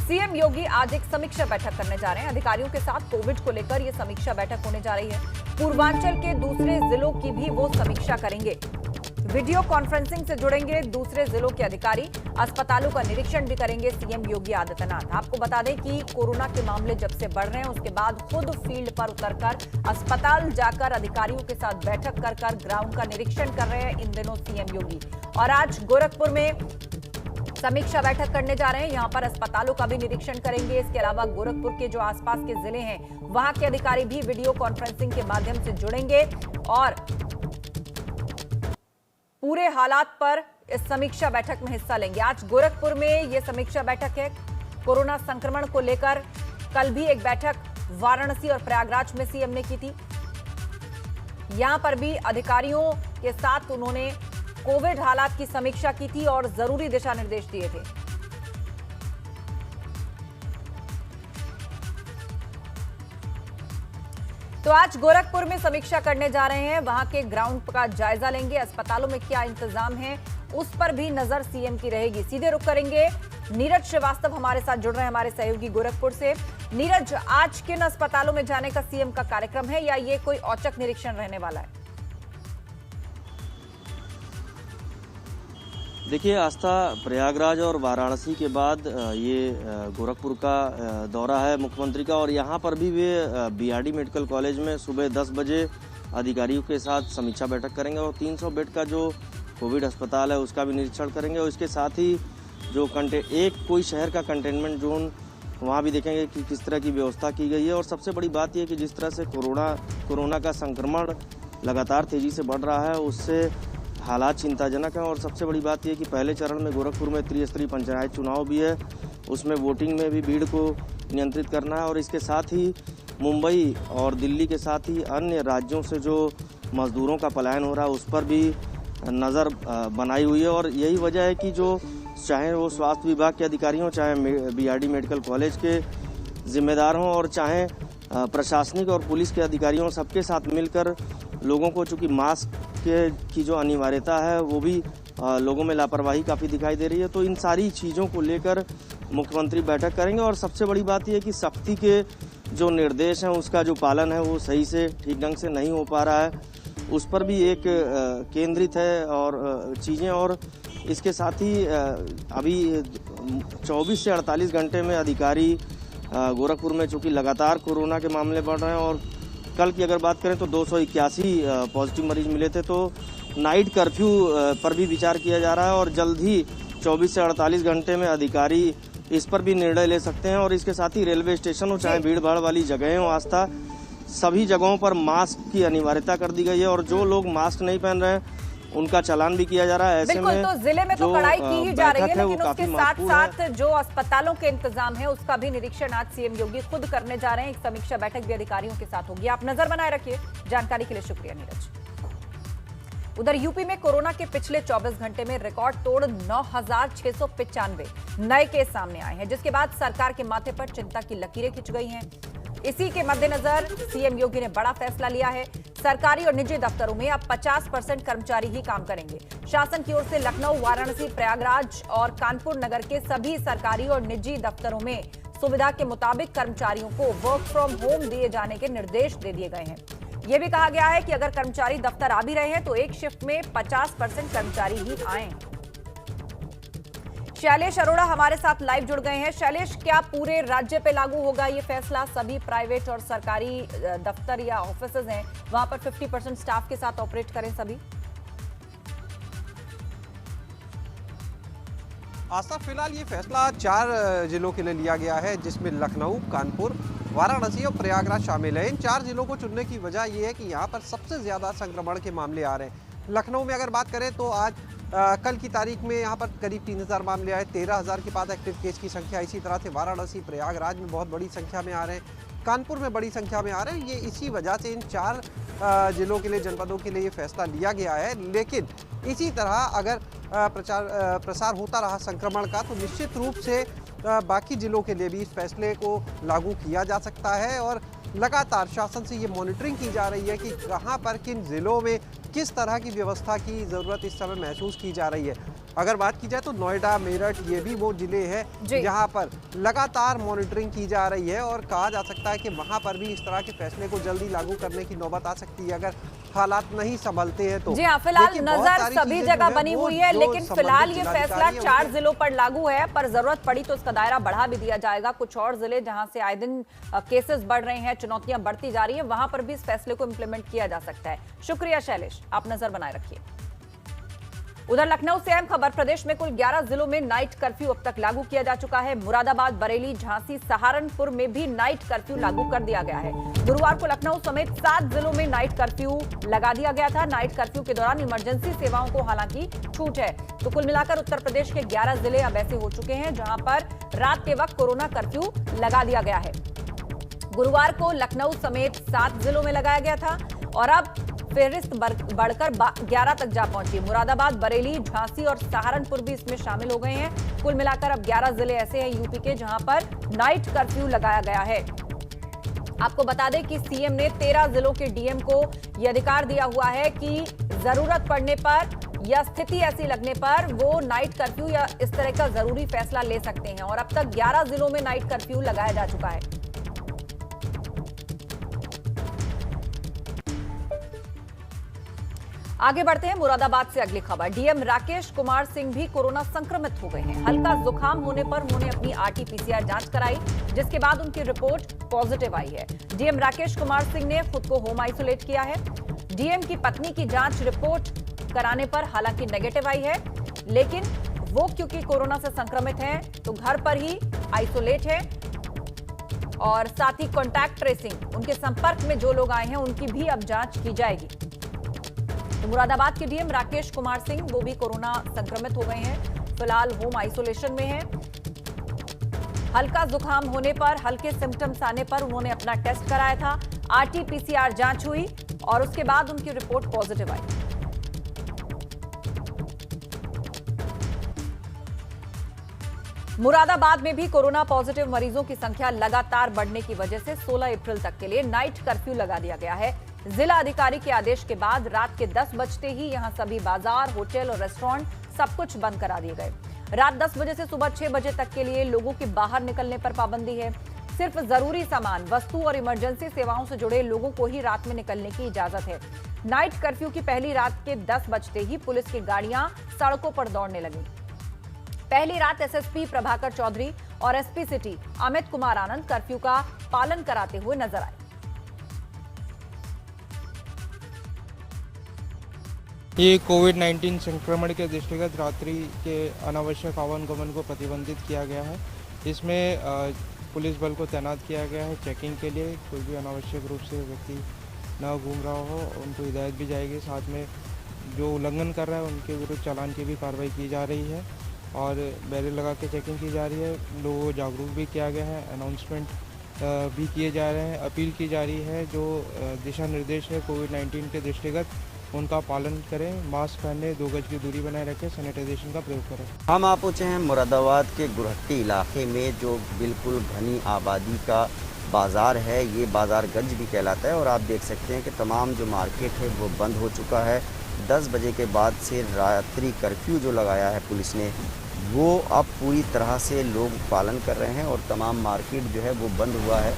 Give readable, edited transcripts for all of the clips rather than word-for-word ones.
CM योगी आज एक समीक्षा बैठक करने जा रहे हैं। अधिकारियों के साथ कोविड को लेकर यह समीक्षा बैठक होने जा रही है। पूर्वांचल के दूसरे जिलों की भी वो समीक्षा करेंगे। वीडियो कॉन्फ्रेंसिंग से जुड़ेंगे दूसरे जिलों के अधिकारी। अस्पतालों का निरीक्षण भी करेंगे सीएम योगी आदित्यनाथ। आपको बता दें कि कोरोना के मामले जब से बढ़ रहे हैं, उसके बाद खुद फील्ड पर उतरकर अस्पताल जाकर अधिकारियों के साथ बैठक कर ग्राउंड का निरीक्षण कर रहे हैं इन दिनों सीएम योगी। और आज गोरखपुर में समीक्षा बैठक करने जा रहे हैं। यहां पर अस्पतालों का भी निरीक्षण करेंगे। इसके अलावा गोरखपुर के जो आसपास के जिले हैं, वहां के अधिकारी भी वीडियो कॉन्फ्रेंसिंग के माध्यम से जुड़ेंगे और पूरे हालात पर इस समीक्षा बैठक में हिस्सा लेंगे। आज गोरखपुर में यह समीक्षा बैठक है कोरोना संक्रमण को लेकर। कल भी एक बैठक वाराणसी और प्रयागराज में सीएम ने की थी। यहां पर भी अधिकारियों के साथ उन्होंने कोविड हालात की समीक्षा की थी और जरूरी दिशा निर्देश दिए थे। तो आज गोरखपुर में समीक्षा करने जा रहे हैं। वहां के ग्राउंड का जायजा लेंगे। अस्पतालों में क्या इंतजाम है उस पर भी नजर सीएम की रहेगी। सीधे रुख करेंगे। नीरज श्रीवास्तव हमारे साथ जुड़ रहे हैं, हमारे सहयोगी गोरखपुर से। नीरज, आज किन अस्पतालों में जाने का सीएम का कार्यक्रम है या ये कोई औचक निरीक्षण रहने वाला है? देखिए आस्था, प्रयागराज और वाराणसी के बाद ये गोरखपुर का दौरा है मुख्यमंत्री का। और यहाँ पर भी वे बीआरडी मेडिकल कॉलेज में सुबह 10 बजे अधिकारियों के साथ समीक्षा बैठक करेंगे और 300 बेड का जो कोविड अस्पताल है उसका भी निरीक्षण करेंगे। और इसके साथ ही जो कोई शहर का कंटेनमेंट जोन, वहाँ भी देखेंगे कि किस तरह की व्यवस्था की गई है। और सबसे बड़ी बात यह कि जिस तरह से कोरोना का संक्रमण लगातार तेज़ी से बढ़ रहा है, उससे हालात चिंताजनक हैं। और सबसे बड़ी बात यह कि पहले चरण में गोरखपुर में त्रिस्तरीय पंचायत चुनाव भी है, उसमें वोटिंग में भी भीड़ को नियंत्रित करना है। और इसके साथ ही मुंबई और दिल्ली के साथ ही अन्य राज्यों से जो मजदूरों का पलायन हो रहा है उस पर भी नज़र बनाई हुई है। और यही वजह है कि जो चाहे वो स्वास्थ्य विभाग के अधिकारी हों, चाहे बीआरडी मेडिकल कॉलेज के जिम्मेदार हों और चाहे प्रशासनिक और पुलिस के अधिकारी हों, सबके साथ मिलकर लोगों को, चूँकि मास्क की जो अनिवार्यता है वो भी लोगों में लापरवाही काफ़ी दिखाई दे रही है, तो इन सारी चीज़ों को लेकर मुख्यमंत्री बैठक करेंगे। और सबसे बड़ी बात यह है कि सख्ती के जो निर्देश हैं उसका जो पालन है वो सही से ठीक ढंग से नहीं हो पा रहा है, उस पर भी एक केंद्रित है और चीज़ें। और इसके साथ ही अभी 24 से 48 घंटे में अधिकारी गोरखपुर में चूँकि लगातार कोरोना के मामले बढ़ रहे हैं और कल की अगर बात करें तो 281 पॉजिटिव मरीज मिले थे, तो नाइट कर्फ्यू पर भी विचार किया जा रहा है। और जल्द ही 24 से 48 घंटे में अधिकारी इस पर भी निर्णय ले सकते हैं। और इसके साथ ही रेलवे स्टेशन हो, चाहे भीड़ भाड़ वाली जगहें हो, आस्था, सभी जगहों पर मास्क की अनिवार्यता कर दी गई है। और जो लोग मास्क नहीं पहन रहे हैं उनका चालान भी किया जा रहा है। ऐसे में तो जिले में तो कड़ाई की ही जा रही है, लेकिन उसके साथ साथ जो अस्पतालों के इंतजाम है उसका भी निरीक्षण आज सीएम योगी खुद करने जा रहे हैं। एक समीक्षा बैठक भी अधिकारियों के साथ होगी। आप नजर बनाए रखिए। जानकारी के लिए शुक्रिया नीरज। उधर यूपी में कोरोना के पिछले 24 घंटे में रिकॉर्ड तोड़ 9,695 नए केस सामने आए हैं, जिसके बाद सरकार के माथे पर चिंता की लकीरें खिंच गई हैं। इसी के मद्देनजर सीएम योगी ने बड़ा फैसला लिया है। सरकारी और निजी दफ्तरों में अब 50% कर्मचारी ही काम करेंगे। शासन की ओर से लखनऊ, वाराणसी, प्रयागराज और कानपुर नगर के सभी सरकारी और निजी दफ्तरों में सुविधा के मुताबिक कर्मचारियों को वर्क फ्रॉम होम दिए जाने के निर्देश दे दिए गए हैं। यह भी कहा गया है कि अगर कर्मचारी दफ्तर आ भी रहे हैं तो एक शिफ्ट में 50% कर्मचारी ही आए। शैलेश अरोड़ा हमारे साथ लाइव जुड़ गए हैं। शैलेश, क्या पूरे राज्य पे लागू होगा ये फैसला? सभी प्राइवेट और सरकारी दफ्तर या ऑफिसेज हैं वहां पर 50% स्टाफ के साथ ऑपरेट करें सभी? आस्था, फिलहाल ये फैसला 4 जिलों के लिए लिया गया है, जिसमें लखनऊ, कानपुर, वाराणसी और प्रयागराज शामिल है। इन 4 जिलों को चुनने की वजह यह है कि यहाँ पर सबसे ज़्यादा संक्रमण के मामले आ रहे हैं। लखनऊ में अगर बात करें तो आज कल की तारीख में यहाँ पर करीब 3000 मामले आए, 13000 के पास एक्टिव केस की संख्या। इसी तरह से वाराणसी, प्रयागराज में बहुत बड़ी संख्या में आ रहे हैं, कानपुर में बड़ी संख्या में आ रहे हैं। ये इसी वजह से इन 4 जिलों के लिए, जनपदों के लिए ये फैसला लिया गया है। लेकिन इसी तरह अगर प्रसार होता रहा संक्रमण का तो निश्चित रूप से बाकी जिलों के लिए भी इस फैसले को लागू किया जा सकता है। और लगातार शासन से ये मॉनिटरिंग की जा रही है कि कहां पर, किन जिलों में किस तरह की व्यवस्था की ज़रूरत इस समय महसूस की जा रही है। अगर बात की जाए तो नोएडा, मेरठ ये भी वो जिले हैं जी। जहां पर लगातार मॉनिटरिंग की जा रही है और कहा जा सकता है कि वहां पर भी इस तरह के फैसले को जल्दी लागू करने की नौबत आ सकती है अगर हालात नहीं संभलते हैं तो। जी हाँ, फिलहाल देखिए, बहुत नजर सारी सभी चीजें जगह जो बनी वो हुई है, जो लेकिन फिलहाल संबंधित ये फैसला जिलाधिकारी हैं, 4 उनके- जिलों पर लागू है, पर जरूरत पड़ी तो इसका दायरा बढ़ा भी दिया जाएगा। कुछ और जिले जहां से आए दिन केसेस बढ़ रहे हैं, चुनौतियां बढ़ती जा रही हैं, वहां पर भी इस फैसले को इंप्लीमेंट किया जा सकता है। शुक्रिया शैलेश, आप नजर बनाए रखिए। उधर लखनऊ से अहम खबर, प्रदेश में कुल 11 जिलों में नाइट कर्फ्यू अब तक लागू किया जा चुका है। मुरादाबाद, बरेली, झांसी, सहारनपुर में भी नाइट कर्फ्यू लागू कर दिया गया है। गुरुवार को लखनऊ समेत 7 जिलों में नाइट कर्फ्यू लगा दिया गया था। नाइट कर्फ्यू के दौरान इमरजेंसी सेवाओं को हालांकि छूट है। तो कुल मिलाकर उत्तर प्रदेश के 11 जिले अब ऐसे हो चुके हैं जहां पर रात के वक्त कोरोना कर्फ्यू लगा दिया गया है। गुरुवार को लखनऊ समेत 7 जिलों में लगाया गया था और अब फहरिस्त बढ़कर 11 तक जा पहुंची। मुरादाबाद, बरेली, झांसी और सहारनपुर भी इसमें शामिल हो गए हैं। कुल मिलाकर अब 11 जिले ऐसे हैं यूपी के जहां पर नाइट कर्फ्यू लगाया गया है। आपको बता दें कि सीएम ने 13 जिलों के डीएम को यह अधिकार दिया हुआ है कि जरूरत पड़ने पर या स्थिति ऐसी लगने पर वो नाइट कर्फ्यू या इस तरह का जरूरी फैसला ले सकते हैं और अब तक 11 जिलों में नाइट कर्फ्यू लगाया जा चुका है। आगे बढ़ते हैं मुरादाबाद से अगली खबर। डीएम राकेश कुमार सिंह भी कोरोना संक्रमित हो गए हैं। हल्का जुकाम होने पर उन्होंने अपनी आरटी-पीसीआर जांच कराई, जिसके बाद उनकी रिपोर्ट पॉजिटिव आई है। डीएम राकेश कुमार सिंह ने खुद को होम आइसोलेट किया है। डीएम की पत्नी की जांच रिपोर्ट कराने पर हालांकि नेगेटिव आई है, लेकिन वो क्योंकि कोरोना से संक्रमित हैं तो घर पर ही आइसोलेट है और साथ ही कॉन्टैक्ट ट्रेसिंग, उनके संपर्क में जो लोग आए हैं उनकी भी अब जांच की जाएगी। तो मुरादाबाद के डीएम राकेश कुमार सिंह वो भी कोरोना संक्रमित हो गए हैं, फिलहाल होम आइसोलेशन में हैं। हल्का जुकाम होने पर, हल्के सिम्टम्स आने पर उन्होंने अपना टेस्ट कराया था, आरटी-पीसीआर जांच हुई और उसके बाद उनकी रिपोर्ट पॉजिटिव आई। मुरादाबाद में भी कोरोना पॉजिटिव मरीजों की संख्या लगातार बढ़ने की वजह से 16 अप्रैल तक के लिए नाइट कर्फ्यू लगा दिया गया है। जिला अधिकारी के आदेश के बाद रात के 10 बजते ही यहां सभी बाजार, होटल और रेस्टोरेंट सब कुछ बंद करा दिए गए। रात 10 बजे से सुबह 6 बजे तक के लिए लोगों के बाहर निकलने पर पाबंदी है। सिर्फ जरूरी सामान, वस्तु और इमरजेंसी सेवाओं से जुड़े लोगों को ही रात में निकलने की इजाजत है। नाइट कर्फ्यू की पहली रात के 10 बजते ही पुलिस की गाड़ियां सड़कों पर दौड़ने लगी। पहली रात एसएसपी प्रभाकर चौधरी और SP city Amit Kumar Anand curfew का पालन कराते हुए नजर आए। ये कोविड-19 संक्रमण के दृष्टिगत रात्रि के अनावश्यक आवागमन को प्रतिबंधित किया गया है। इसमें पुलिस बल को तैनात किया गया है चेकिंग के लिए। कोई भी अनावश्यक रूप से व्यक्ति न घूम रहा हो उनको हिदायत भी जाएगी। साथ में जो उल्लंघन कर रहा है उनके विरुद्ध चालान की भी कार्रवाई की जा रही है और बैरियर लगा के चेकिंग की जा रही है। लोगों को जागरूक भी किया गया है, अनाउंसमेंट भी किए जा रहे हैं, अपील की जा रही है। जो दिशा निर्देश है कोविड-19 के दृष्टिगत उनका पालन करें, मास्क पहने, 2 गज की दूरी बनाए रखें, सैनिटाइजेशन का प्रयोग करें। हम आप पहुँचे हैं मुरादाबाद के गुरहट्टी इलाके में, जो बिल्कुल घनी आबादी का बाज़ार है। ये बाज़ार गंज भी कहलाता है और आप देख सकते हैं कि तमाम जो मार्केट है वो बंद हो चुका है। 10 बजे के बाद से रात्रि कर्फ्यू जो लगाया है पुलिस ने, वो अब पूरी तरह से लोग पालन कर रहे हैं और तमाम मार्केट जो है वो बंद हुआ है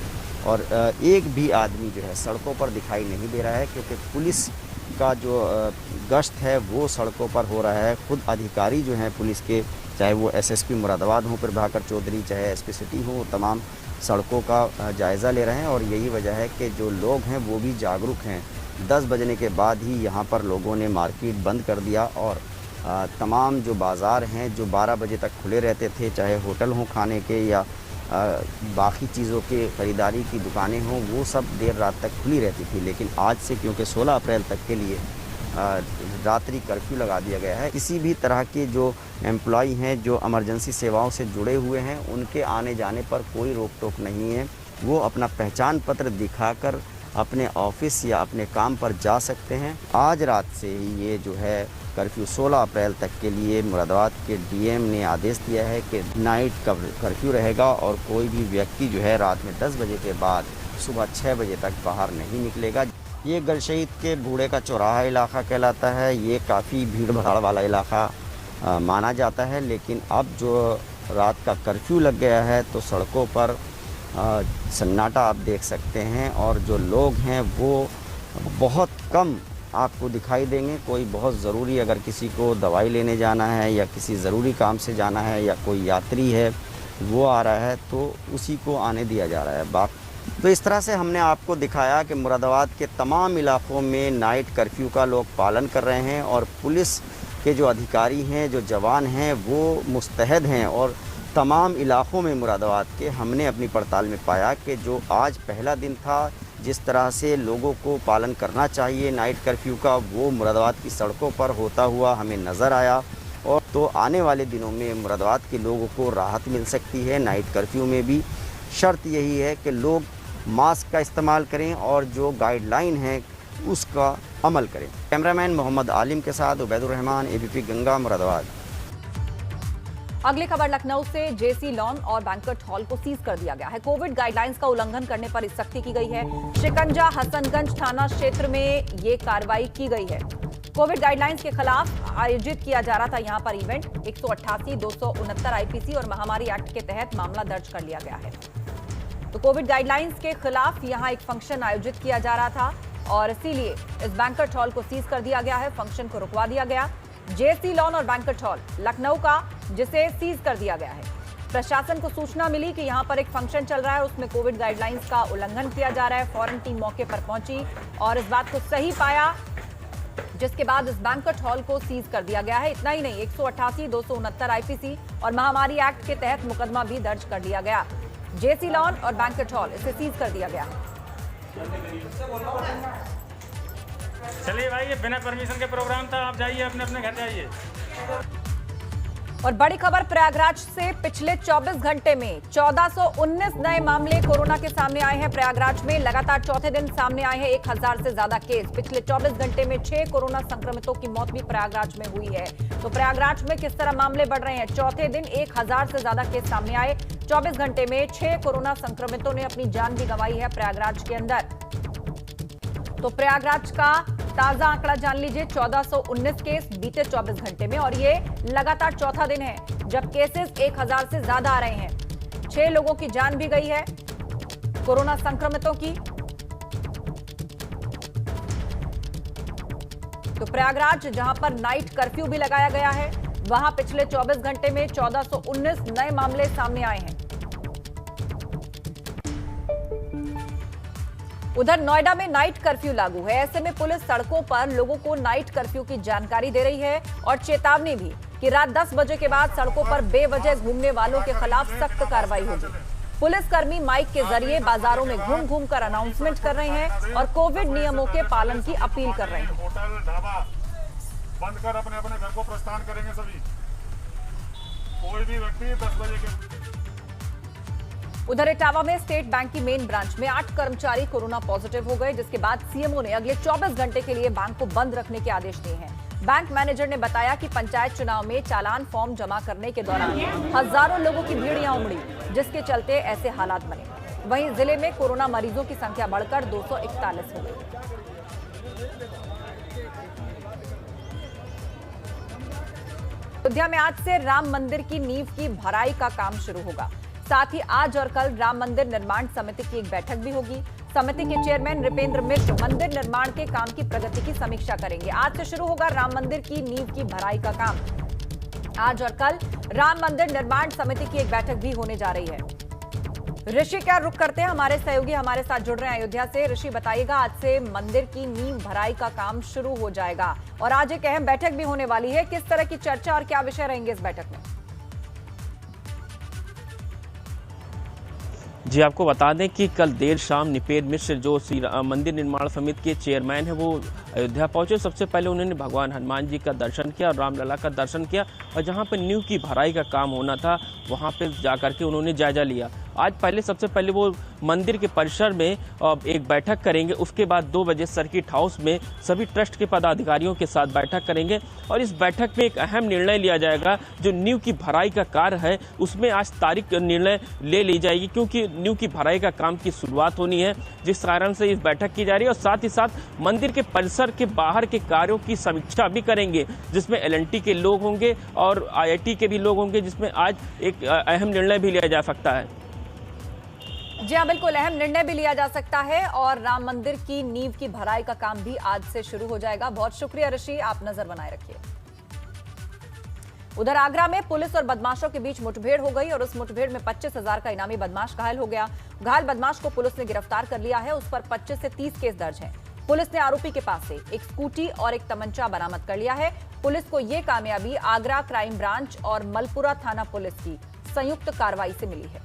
और एक भी आदमी जो है सड़कों पर दिखाई नहीं दे रहा है, क्योंकि पुलिस का जो गश्त है वो सड़कों पर हो रहा है। खुद अधिकारी जो हैं पुलिस के, चाहे वो एसएसपी मुरादाबाद हों प्रभाकर चौधरी, चाहे एसपी सिटी हो, तमाम सड़कों का जायज़ा ले रहे हैं और यही वजह है कि जो लोग हैं वो भी जागरूक हैं। 10 बजने के बाद ही यहाँ पर लोगों ने मार्केट बंद कर दिया और तमाम जो बाज़ार हैं जो 12 बजे तक खुले रहते थे, चाहे होटल हों खाने के या बाकी चीज़ों के ख़रीदारी की दुकानें हों, वो सब देर रात तक खुली रहती थी। लेकिन आज से क्योंकि 16 अप्रैल तक के लिए रात्रि कर्फ्यू लगा दिया गया है, किसी भी तरह के जो एम्प्लॉय हैं जो इमरजेंसी सेवाओं से जुड़े हुए हैं उनके आने जाने पर कोई रोक टोक नहीं है। वो अपना पहचान पत्र दिखाकर अपने ऑफिस या अपने काम पर जा सकते हैं। आज रात से ही ये जो है कर्फ्यू 16 अप्रैल तक के लिए मुरादाबाद के डीएम ने आदेश दिया है कि नाइट कर्फ्यू रहेगा और कोई भी व्यक्ति जो है रात में 10 बजे के बाद सुबह 6 बजे तक बाहर नहीं निकलेगा। ये गल शहीद के बूढ़े का चौराहा इलाका कहलाता है। ये काफ़ी भीड़ भाड़ वाला इलाका माना जाता है। लेकिन अब जो रात का कर्फ्यू लग गया है तो सड़कों पर सन्नाटा आप देख सकते हैं, और जो लोग हैं वो बहुत कम आपको दिखाई देंगे। कोई बहुत ज़रूरी, अगर किसी को दवाई लेने जाना है या किसी ज़रूरी काम से जाना है या कोई यात्री है वो आ रहा है तो उसी को आने दिया जा रहा है। तो इस तरह से हमने आपको दिखाया कि मुरादाबाद के तमाम इलाक़ों में नाइट कर्फ्यू का लोग पालन कर रहे हैं, और पुलिस के जो अधिकारी हैं, जो जवान हैं, वो मुस्तैद हैं। और तमाम इलाक़ों में मुरादाबाद के हमने अपनी पड़ताल में पाया कि जो आज पहला दिन था, जिस तरह से लोगों को पालन करना चाहिए नाइट कर्फ्यू का, वो मुरादाबाद की सड़कों पर होता हुआ हमें नज़र आया। और तो आने वाले दिनों में मुरादाबाद के लोगों को राहत मिल सकती है नाइट कर्फ्यू में भी। शर्त यही है कि लोग मास्क का इस्तेमाल करें और जो गाइडलाइन है उसका अमल करें। कैमरामैन मोहम्मद आलिम के साथ उबैदुर रहमान, एबीपी गंगा, मुरादाबाद। अगली खबर लखनऊ से। जेसी लॉन और बैंक्वेट हॉल को सीज कर दिया गया है। कोविड गाइडलाइंस का उल्लंघन करने पर इस सख्ती की गई है। शिकंजा हसनगंज थाना क्षेत्र में ये कार्रवाई की गई है। कोविड गाइडलाइंस के खिलाफ आयोजित किया जा रहा था यहां पर इवेंट। 188, 269 आईपीसी और महामारी एक्ट के तहत मामला दर्ज कर लिया गया है। तो कोविड गाइडलाइंस के खिलाफ यहां एक फंक्शन आयोजित किया जा रहा था और इसीलिए इस बैंक्वेट हॉल को सीज कर दिया गया है। फंक्शन को रुकवा दिया गया। जेसी लॉन और बैंक्वेट हॉल लखनऊ का, जिसे सीज कर दिया गया है। प्रशासन को सूचना मिली कि यहां पर एक फंक्शन चल रहा है, उसमें कोविड गाइडलाइंस का उल्लंघन किया जा रहा है। फौरन टीम मौके पर पहुंची और इस बात को सही पाया, जिसके बाद इस बैंक्वेट हॉल को सीज कर दिया गया है। इतना ही नहीं, 188, 269 आईपीसी और महामारी एक्ट के तहत मुकदमा भी दर्ज कर लिया गया। जेसी लॉन और बैंक्वेट हॉल, इसे सीज कर दिया गया। चलिए भाई, ये बिना परमिशन के प्रोग्राम था, आप जाइए अपने अपने घर जाइए। और बड़ी खबर प्रयागराज से। पिछले 24 घंटे में 1419 नए मामले कोरोना के सामने आए हैं। प्रयागराज में लगातार चौथे दिन सामने आए हैं 1000 से ज्यादा केस। पिछले 24 घंटे में 6 कोरोना संक्रमितों की मौत भी प्रयागराज में हुई है। तो प्रयागराज में किस तरह मामले बढ़ रहे हैं? चौथे दिन 1000 से ज्यादा केस सामने आए। 24 घंटे में 6 कोरोना संक्रमितों ने अपनी जान भी गंवाई है प्रयागराज के अंदर। तो प्रयागराज का ताजा आंकड़ा जान लीजिए। 1419 केस बीते 24 घंटे में, और ये लगातार चौथा दिन है जब केसेस 1000 से ज्यादा आ रहे हैं। 6 लोगों की जान भी गई है कोरोना संक्रमितों की। तो प्रयागराज, जहां पर नाइट कर्फ्यू भी लगाया गया है, वहां पिछले 24 घंटे में 1419 नए मामले सामने आए हैं। उधर नोएडा में नाइट कर्फ्यू लागू है। ऐसे में पुलिस सड़कों पर लोगों को नाइट कर्फ्यू की जानकारी दे रही है और चेतावनी भी कि रात 10 बजे के बाद सड़कों पर बेवजह घूमने वालों के खिलाफ सख्त कार्रवाई होगी। पुलिसकर्मी माइक के जरिए बाजारों में घूम घूम कर अनाउंसमेंट कर रहे हैं और कोविड नियमों के पालन की अपील कर रहे हैं। होटल ढाबा बंद कर अपने अपने घर को प्रस्थान करेंगे सभी। कोई भी व्यक्ति 10 बजे के। उधर इटावा में स्टेट बैंक की मेन ब्रांच में 8 कर्मचारी कोरोना पॉजिटिव हो गए, जिसके बाद सीएमओ ने अगले 24 घंटे के लिए बैंक को बंद रखने के आदेश दिए हैं। बैंक मैनेजर ने बताया कि पंचायत चुनाव में चालान फॉर्म जमा करने के दौरान हजारों लोगों की भीड़ यहां उमड़ी, जिसके चलते ऐसे हालात बने। वहीं जिले में कोरोना मरीजों की संख्या बढ़कर 241 हो गई। अयोध्या में आज से राम मंदिर की नींव की भराई का काम शुरू होगा। साथ ही आज और कल राम मंदिर निर्माण समिति की एक बैठक भी होगी। समिति के चेयरमैन नृपेंद्र मिश्र मंदिर निर्माण के काम की प्रगति की समीक्षा करेंगे। आज से शुरू होगा राम मंदिर की नींव की भराई का काम। आज और कल राम मंदिर निर्माण समिति की एक बैठक भी होने जा रही है। ऋषि क्या रुख करते हैं, हमारे सहयोगी हमारे साथ जुड़ रहे हैं अयोध्या से। ऋषि, बताइएगा, आज से मंदिर की नींव भराई का काम शुरू हो जाएगा और आज एक अहम बैठक भी होने वाली है। किस तरह की चर्चा और क्या विषय रहेंगे इस बैठक में? जी, आपको बता दें कि कल देर शाम नृपेंद्र मिश्र जो मंदिर निर्माण समिति के चेयरमैन हैं, वो अयोध्या पहुंचे। सबसे पहले उन्होंने भगवान हनुमान जी का दर्शन किया, रामलला का दर्शन किया और जहां पर नींव की भराई का काम होना था वहां पर जाकर के उन्होंने जायजा लिया। आज सबसे पहले वो मंदिर के परिसर में एक बैठक करेंगे। उसके बाद 2 बजे सर्किट हाउस में सभी ट्रस्ट के पदाधिकारियों के साथ बैठक करेंगे और इस बैठक में एक अहम निर्णय लिया जाएगा। जो नींव की भराई का कार्य है उसमें आज तारीख निर्णय ले ली जाएगी, क्योंकि नींव की भराई का काम की शुरुआत होनी है, जिस कारण से इस बैठक की जा रही है। और साथ ही साथ मंदिर के परिसर के बाहर के कार्यों की समीक्षा भी करेंगे, जिसमें LNT के लोग होंगे और IIT के भी लोग होंगे, जिसमें आज एक अहम निर्णय भी लिया जा सकता है। जी हाँ, बिल्कुल अहम निर्णय भी लिया जा सकता है और राम मंदिर की नींव की भराई का काम भी आज से शुरू हो जाएगा। बहुत शुक्रिया ऋषि, आप नजर बनाए रखिए। उधर आगरा में पुलिस और बदमाशों के बीच मुठभेड़ हो गई और उस मुठभेड़ में 25,000 का इनामी बदमाश घायल हो गया। घायल बदमाश को पुलिस ने गिरफ्तार कर लिया है। उस पर 25 से 30 केस दर्ज हैं। पुलिस ने आरोपी के पास से एक स्कूटी और एक तमंचा बरामद कर लिया है। पुलिस को यह कामयाबी आगरा क्राइम ब्रांच और मलपुरा थाना पुलिस की संयुक्त कार्रवाई से मिली है।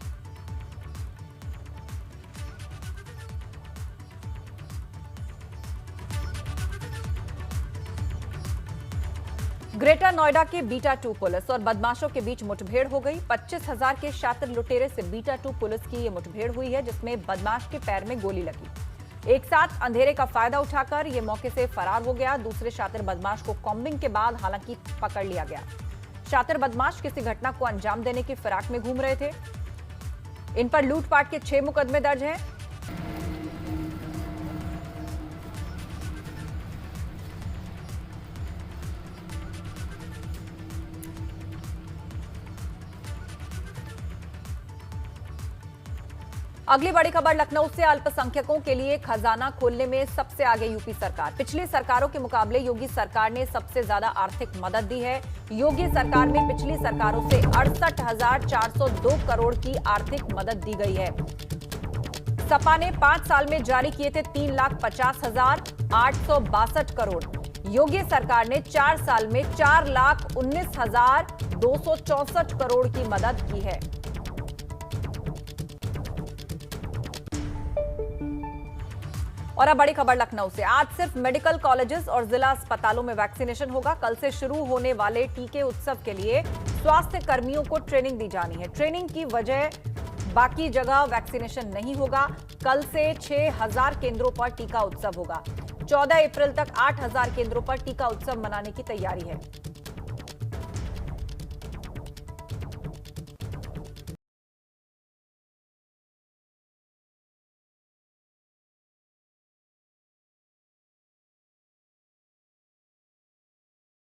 ग्रेटर नोएडा के बीटा 2 पुलिस और बदमाशों के बीच मुठभेड़ हो गई। 25,000 के शातिर लुटेरे से बीटा 2 पुलिस की यह मुठभेड़ हुई है, जिसमें बदमाश के पैर में गोली लगी। एक साथ अंधेरे का फायदा उठाकर यह मौके से फरार हो गया। दूसरे शातिर बदमाश को कॉम्बिंग के बाद हालांकि पकड़ लिया गया। शातिर बदमाश किसी घटना को अंजाम देने की फिराक में घूम रहे थे। इन पर लूटपाट के 6 मुकदमे दर्ज हैं। अगली बड़ी खबर लखनऊ से। अल्पसंख्यकों के लिए खजाना खोलने में सबसे आगे यूपी सरकार। पिछली सरकारों के मुकाबले योगी सरकार ने सबसे ज्यादा आर्थिक मदद दी है। योगी सरकार में पिछली सरकारों से 68,402 करोड़ की आर्थिक मदद दी गई है। सपा ने 5 साल में जारी किए थे 3,50,862 करोड़। योगी सरकार ने 4 साल में 4,19,264 करोड़ की मदद की है। और अब बड़ी खबर लखनऊ से। आज सिर्फ मेडिकल कॉलेजेस और जिला अस्पतालों में वैक्सीनेशन होगा। कल से शुरू होने वाले टीके उत्सव के लिए स्वास्थ्य कर्मियों को ट्रेनिंग दी जानी है। ट्रेनिंग की वजह बाकी जगह वैक्सीनेशन नहीं होगा। कल से 6,000 केंद्रों पर टीका उत्सव होगा। 14 अप्रैल तक 8,000 केंद्रों पर टीका उत्सव मनाने की तैयारी है।